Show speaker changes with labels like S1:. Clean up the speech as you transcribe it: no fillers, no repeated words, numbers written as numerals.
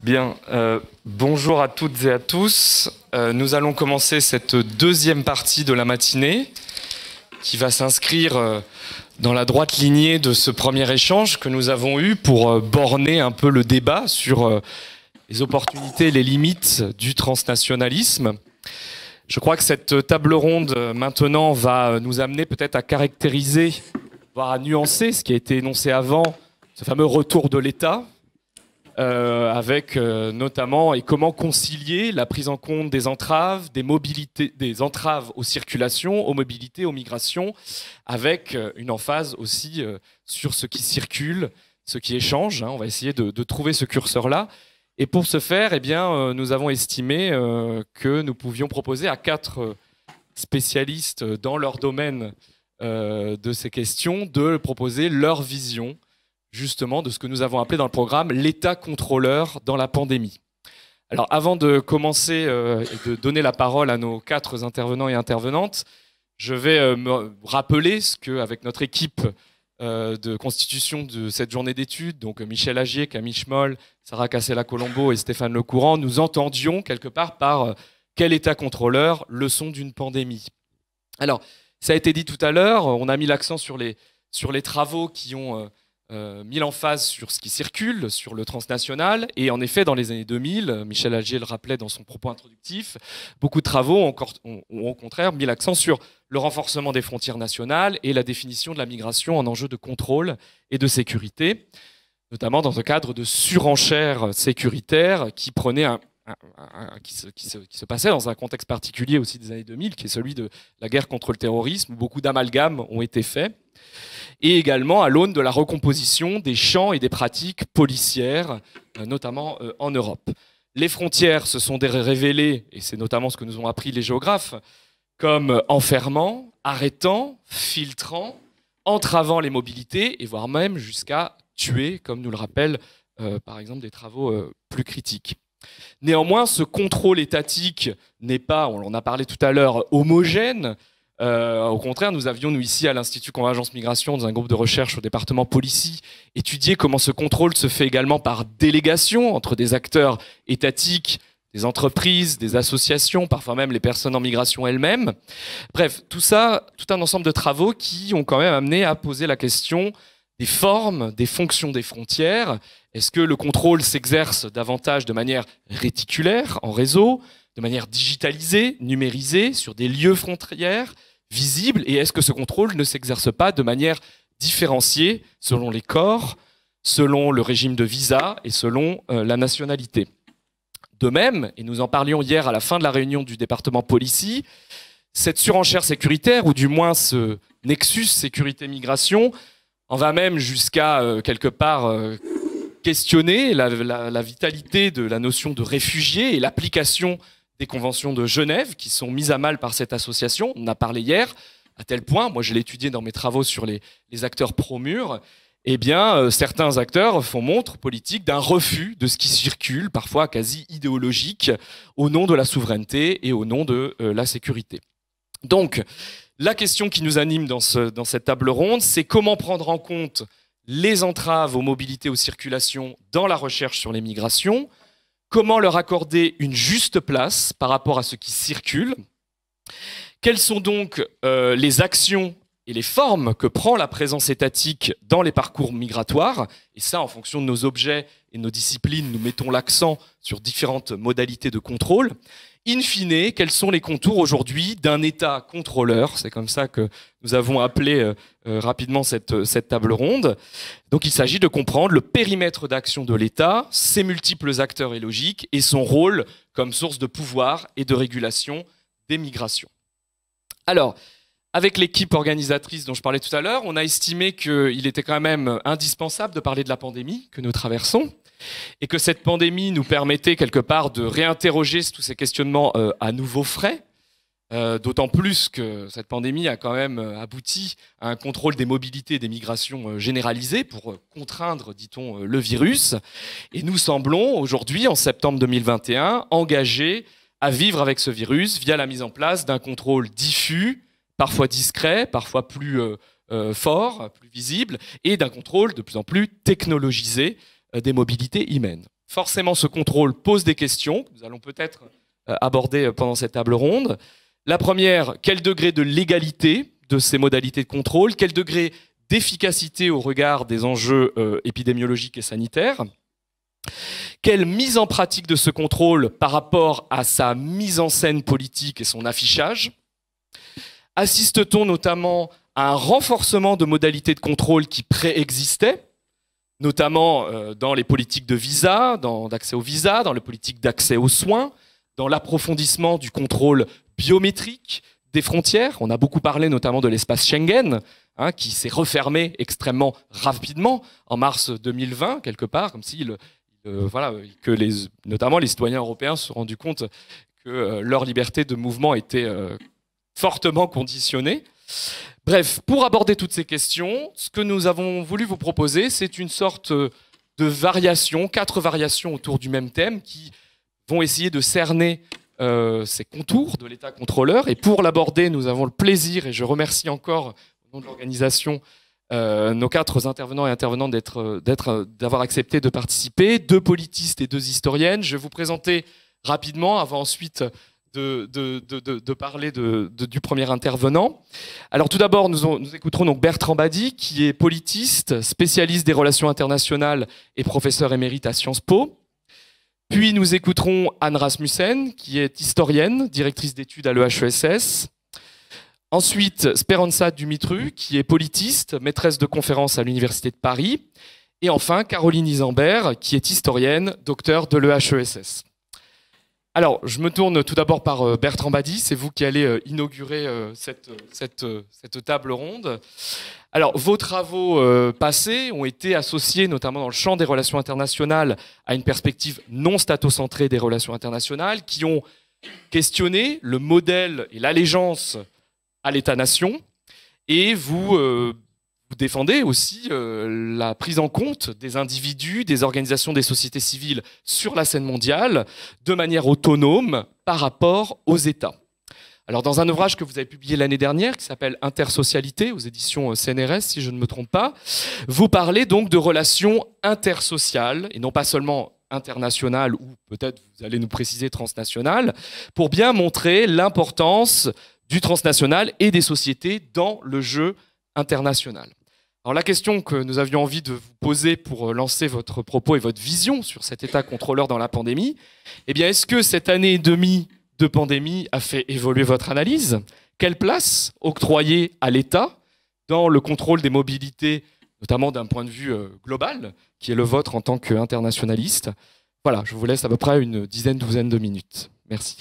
S1: Bien, bonjour à toutes et à tous. Nous allons commencer cette deuxième partie de la matinée qui va s'inscrire dans la droite lignée de ce premier échange que nous avons eu pour borner un peu le débat sur les opportunités et les limites du transnationalisme. Je crois que cette table ronde maintenant va nous amener peut-être à caractériser, voire à nuancer ce qui a été énoncé avant, ce fameux retour de l'État. Avec notamment et comment concilier la prise en compte des entraves, des entraves aux circulations, aux mobilités, aux migrations, avec une emphase aussi sur ce qui circule, ce qui échange. On va essayer de trouver ce curseur-là. Et pour ce faire, eh bien, nous avons estimé que nous pouvions proposer à 4 spécialistes dans leur domaine de ces questions de proposer leur vision justement de ce que nous avons appelé dans le programme l'État contrôleur dans la pandémie. Alors avant de commencer et de donner la parole à nos 4 intervenants et intervenantes, je vais me rappeler ce qu'avec notre équipe de constitution de cette journée d'études, donc Michel Agier, Camille Schmoll, Sarah Casella-Colombo et Stéphane Lecourant, nous entendions quelque part par quel État contrôleur, leçon d'une pandémie. Alors, ça a été dit tout à l'heure, on a mis l'accent sur les travaux qui ont mis l'emphase sur ce qui circule, sur le transnational. Et en effet, dans les années 2000, Michel Agier le rappelait dans son propos introductif, beaucoup de travaux ont au contraire mis l'accent sur le renforcement des frontières nationales et la définition de la migration en enjeu de contrôle et de sécurité, notamment dans un cadre de surenchère sécuritaire qui prenait qui se passait dans un contexte particulier aussi des années 2000, qui est celui de la guerre contre le terrorisme, où beaucoup d'amalgames ont été faits, et également à l'aune de la recomposition des champs et des pratiques policières, notamment en Europe. Les frontières se sont révélées, et c'est notamment ce que nous ont appris les géographes, comme enfermant, arrêtant, filtrant, entravant les mobilités, et voire même jusqu'à tuer, comme nous le rappellent par exemple des travaux plus critiques. Néanmoins, ce contrôle étatique n'est pas, on en a parlé tout à l'heure, homogène. Au contraire, nous avions, nous ici, à l'Institut Convergence Migration, dans un groupe de recherche au département Policy, étudié comment ce contrôle se fait également par délégation entre des acteurs étatiques, des entreprises, des associations, parfois même les personnes en migration elles-mêmes. Bref, tout ça, tout un ensemble de travaux qui ont quand même amené à poser la question des formes, des fonctions des frontières. Est-ce que le contrôle s'exerce davantage de manière réticulaire, en réseau, de manière digitalisée, numérisée, sur des lieux frontières visibles? Et est-ce que ce contrôle ne s'exerce pas de manière différenciée selon les corps, selon le régime de visa et selon la nationalité? De même, et nous en parlions hier à la fin de la réunion du département Policy, cette surenchère sécuritaire, ou du moins ce nexus sécurité-migration, en va même jusqu'à quelque part questionner la vitalité de la notion de réfugié et l'application des conventions de Genève qui sont mises à mal par cette association. On en a parlé hier, à tel point, moi je l'ai étudié dans mes travaux sur les acteurs pro-mur, eh bien certains acteurs font montre politique d'un refus de ce qui circule, parfois quasi idéologique, au nom de la souveraineté et au nom de la sécurité. Donc, la question qui nous anime dans cette table ronde, c'est comment prendre en compte les entraves aux mobilités, aux circulations dans la recherche sur les migrations, comment leur accorder une juste place par rapport à ce qui circule, quelles sont donc les actions et les formes que prend la présence étatique dans les parcours migratoires, et ça, en fonction de nos objets et de nos disciplines, nous mettons l'accent sur différentes modalités de contrôle. In fine, quels sont les contours aujourd'hui d'un État contrôleur? C'est comme ça que nous avons appelé rapidement cette table ronde. Donc il s'agit de comprendre le périmètre d'action de l'État, ses multiples acteurs et logiques, et son rôle comme source de pouvoir et de régulation des migrations. Alors, avec l'équipe organisatrice dont je parlais tout à l'heure, on a estimé qu'il était quand même indispensable de parler de la pandémie que nous traversons, et que cette pandémie nous permettait quelque part de réinterroger tous ces questionnements à nouveau frais, d'autant plus que cette pandémie a quand même abouti à un contrôle des mobilités et des migrations généralisées pour contraindre, dit-on, le virus. Et nous semblons aujourd'hui, en septembre 2021, engagés à vivre avec ce virus via la mise en place d'un contrôle diffus, parfois discret, parfois plus fort, plus visible, et d'un contrôle de plus en plus technologisé des mobilités humaines. forcément, ce contrôle pose des questions que nous allons peut-être aborder pendant cette table ronde. La première, quel degré de légalité de ces modalités de contrôle? Quel degré d'efficacité au regard des enjeux épidémiologiques et sanitaires? Quelle mise en pratique de ce contrôle par rapport à sa mise en scène politique et son affichage? Assiste-t-on notamment à un renforcement de modalités de contrôle qui préexistaient, notamment dans les politiques de visa, d'accès au visa, dans les politiques d'accès aux soins, dans l'approfondissement du contrôle biométrique des frontières? On a beaucoup parlé notamment de l'espace Schengen, qui s'est refermé extrêmement rapidement en mars 2020, quelque part, comme si notamment les citoyens européens se sont rendus compte que leur liberté de mouvement était fortement conditionnée. Bref, pour aborder toutes ces questions, ce que nous avons voulu vous proposer, c'est une sorte de variation, 4 variations autour du même thème qui vont essayer de cerner ces contours de l'État contrôleur. Et pour l'aborder, nous avons le plaisir, et je remercie encore au nom de l'organisation, nos 4 intervenants et intervenantes d'avoir accepté de participer, 2 politistes et 2 historiennes. Je vais vous présenter rapidement, avant ensuite de parler du premier intervenant. Alors tout d'abord, nous écouterons donc Bertrand Bady, qui est politiste, spécialiste des relations internationales et professeur émérite à Sciences Po. Puis nous écouterons Anne Rasmussen, qui est historienne, directrice d'études à l'EHESS. Ensuite, Speranza Dumitru, qui est politiste, maîtresse de conférences à l'Université de Paris. Et enfin, Caroline Isambert, qui est historienne, docteure de l'EHESS. Alors, je me tourne tout d'abord par Bertrand Bady. C'est vous qui allez inaugurer cette table ronde. Alors, vos travaux passés ont été associés, notamment dans le champ des relations internationales, à une perspective non statocentrée des relations internationales, qui ont questionné le modèle et l'allégeance à l'État-nation, et vous défendez aussi la prise en compte des individus, des organisations des sociétés civiles sur la scène mondiale, de manière autonome par rapport aux États. Alors, dans un ouvrage que vous avez publié l'année dernière, qui s'appelle Intersocialité, aux éditions CNRS, si je ne me trompe pas, vous parlez donc de relations intersociales, et non pas seulement internationales, ou peut-être vous allez nous préciser transnationales, pour bien montrer l'importance du transnational et des sociétés dans le jeu international. Alors la question que nous avions envie de vous poser pour lancer votre propos et votre vision sur cet État contrôleur dans la pandémie, eh bien, est-ce que cette année et demie de pandémie a fait évoluer votre analyse? Quelle place octroyer à l'État dans le contrôle des mobilités, notamment d'un point de vue global, qui est le vôtre en tant qu'internationaliste? Voilà, je vous laisse à peu près une douzaine de minutes. Merci.